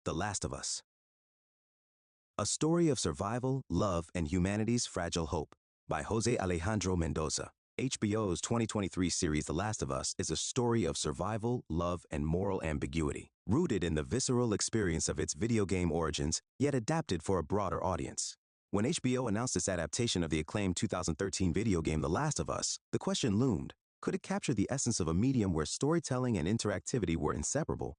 The Last of Us. A story of survival, love, and humanity's fragile hope by Jose Alejandro Mendoza. HBO's 2023 series The Last of Us is a story of survival, love, and moral ambiguity, rooted in the visceral experience of its video game origins, yet adapted for a broader audience. When HBO announced its adaptation of the acclaimed 2013 video game The Last of Us, the question loomed, could it capture the essence of a medium where storytelling and interactivity were inseparable?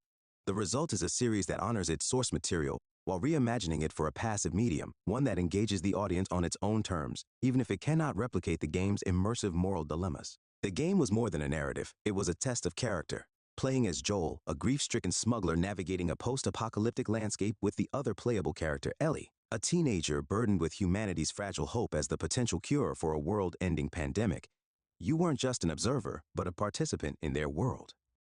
The result is a series that honors its source material while reimagining it for a passive medium, one that engages the audience on its own terms, even if it cannot replicate the game's immersive moral dilemmas. The game was more than a narrative, it was a test of character. Playing as Joel, a grief-stricken smuggler navigating a post-apocalyptic landscape with the other playable character, Ellie, a teenager burdened with humanity's fragile hope as the potential cure for a world-ending pandemic, you weren't just an observer, but a participant in their world.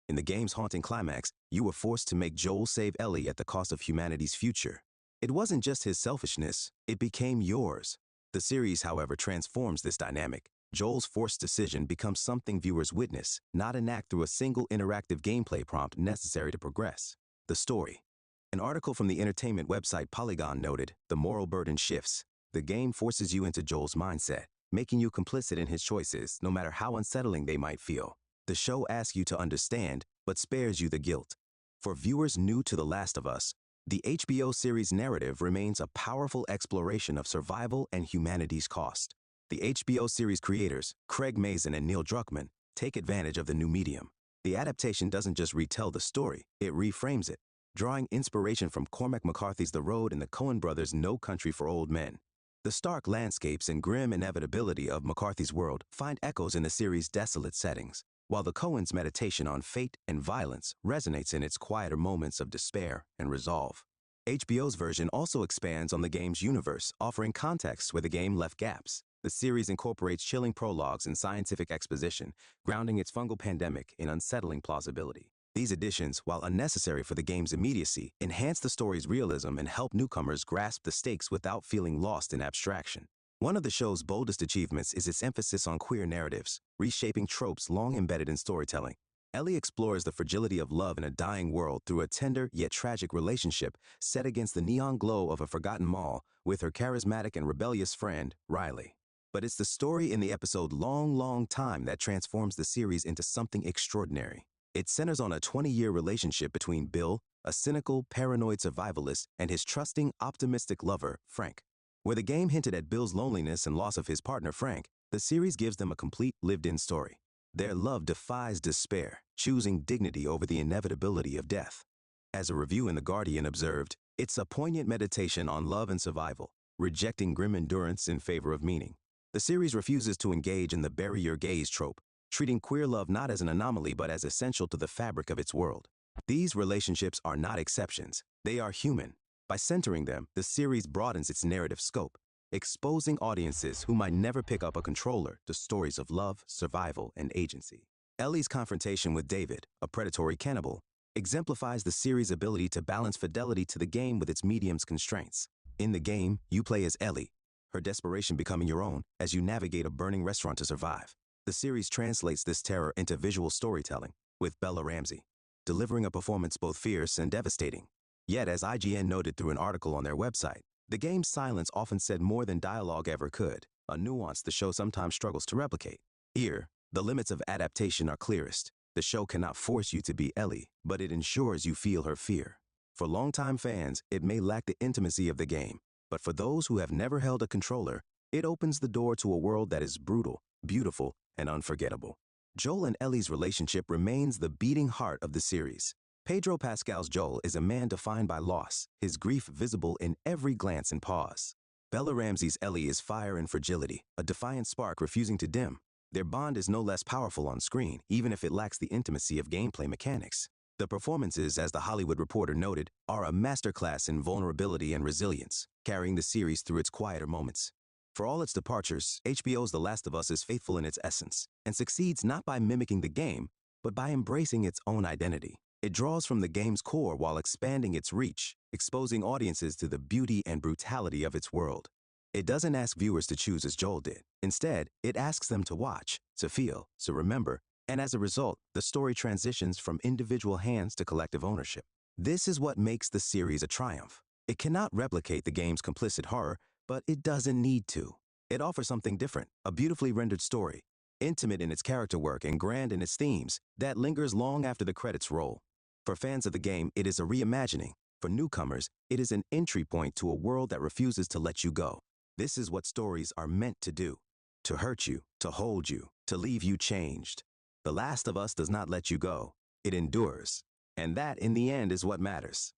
In the game's haunting climax, you were forced to make Joel save Ellie at the cost of humanity's future. It wasn't just his selfishness, it became yours. The series, however, transforms this dynamic. Joel's forced decision becomes something viewers witness, not enact through a single interactive gameplay prompt necessary to progress. The story. An article from the entertainment website Polygon noted, the moral burden shifts. The game forces you into Joel's mindset, making you complicit in his choices, no matter how unsettling they might feel. The show asks you to understand, but spares you the guilt. For viewers new to The Last of Us, the HBO series narrative remains a powerful exploration of survival and humanity's cost. The HBO series creators, Craig Mazin and Neil Druckmann, take advantage of the new medium. The adaptation doesn't just retell the story, it reframes it, drawing inspiration from Cormac McCarthy's The Road and the Coen brothers' No Country for Old Men. The stark landscapes and grim inevitability of McCarthy's world find echoes in the series' desolate settings, while the Coens' meditation on fate and violence resonates in its quieter moments of despair and resolve. HBO's version also expands on the game's universe, offering context where the game left gaps. The series incorporates chilling prologues and scientific exposition, grounding its fungal pandemic in unsettling plausibility. These additions, while unnecessary for the game's immediacy, enhance the story's realism and help newcomers grasp the stakes without feeling lost in abstraction. One of the show's boldest achievements is its emphasis on queer narratives, reshaping tropes long embedded in storytelling. Ellie explores the fragility of love in a dying world through a tender yet tragic relationship set against the neon glow of a forgotten mall with her charismatic and rebellious friend, Riley. But it's the story in the episode Long, Long Time that transforms the series into something extraordinary. It centers on a 20-year relationship between Bill, a cynical, paranoid survivalist, and his trusting, optimistic lover, Frank. Where the game hinted at Bill's loneliness and loss of his partner Frank, the series gives them a complete lived-in story. Their love defies despair, choosing dignity over the inevitability of death. As a review in The Guardian observed, it's a poignant meditation on love and survival, rejecting grim endurance in favor of meaning. The series refuses to engage in the bury your gaze trope, treating queer love not as an anomaly but as essential to the fabric of its world. These relationships are not exceptions, they are human. By centering them, the series broadens its narrative scope, exposing audiences who might never pick up a controller to stories of love, survival, and agency. Ellie's confrontation with David, a predatory cannibal, exemplifies the series' ability to balance fidelity to the game with its medium's constraints. In the game, you play as Ellie, her desperation becoming your own as you navigate a burning restaurant to survive. The series translates this terror into visual storytelling, with Bella Ramsey delivering a performance both fierce and devastating. Yet, as IGN noted through an article on their website, the game's silence often said more than dialogue ever could, a nuance the show sometimes struggles to replicate. Here, the limits of adaptation are clearest. The show cannot force you to be Ellie, but it ensures you feel her fear. For longtime fans, it may lack the intimacy of the game, but for those who have never held a controller, it opens the door to a world that is brutal, beautiful, and unforgettable. Joel and Ellie's relationship remains the beating heart of the series. Pedro Pascal's Joel is a man defined by loss, his grief visible in every glance and pause. Bella Ramsey's Ellie is fire and fragility, a defiant spark refusing to dim. Their bond is no less powerful on screen, even if it lacks the intimacy of gameplay mechanics. The performances, as The Hollywood Reporter noted, are a masterclass in vulnerability and resilience, carrying the series through its quieter moments. For all its departures, HBO's The Last of Us is faithful in its essence, and succeeds not by mimicking the game, but by embracing its own identity. It draws from the game's core while expanding its reach, exposing audiences to the beauty and brutality of its world. It doesn't ask viewers to choose as Joel did. Instead, it asks them to watch, to feel, to remember, and as a result, the story transitions from individual hands to collective ownership. This is what makes the series a triumph. It cannot replicate the game's complicit horror, but it doesn't need to. It offers something different, a beautifully rendered story, intimate in its character work and grand in its themes, that lingers long after the credits roll. For fans of the game, it is a reimagining. For newcomers, it is an entry point to a world that refuses to let you go. This is what stories are meant to do. To hurt you, to hold you, to leave you changed. The Last of Us does not let you go. It endures. And that, in the end, is what matters.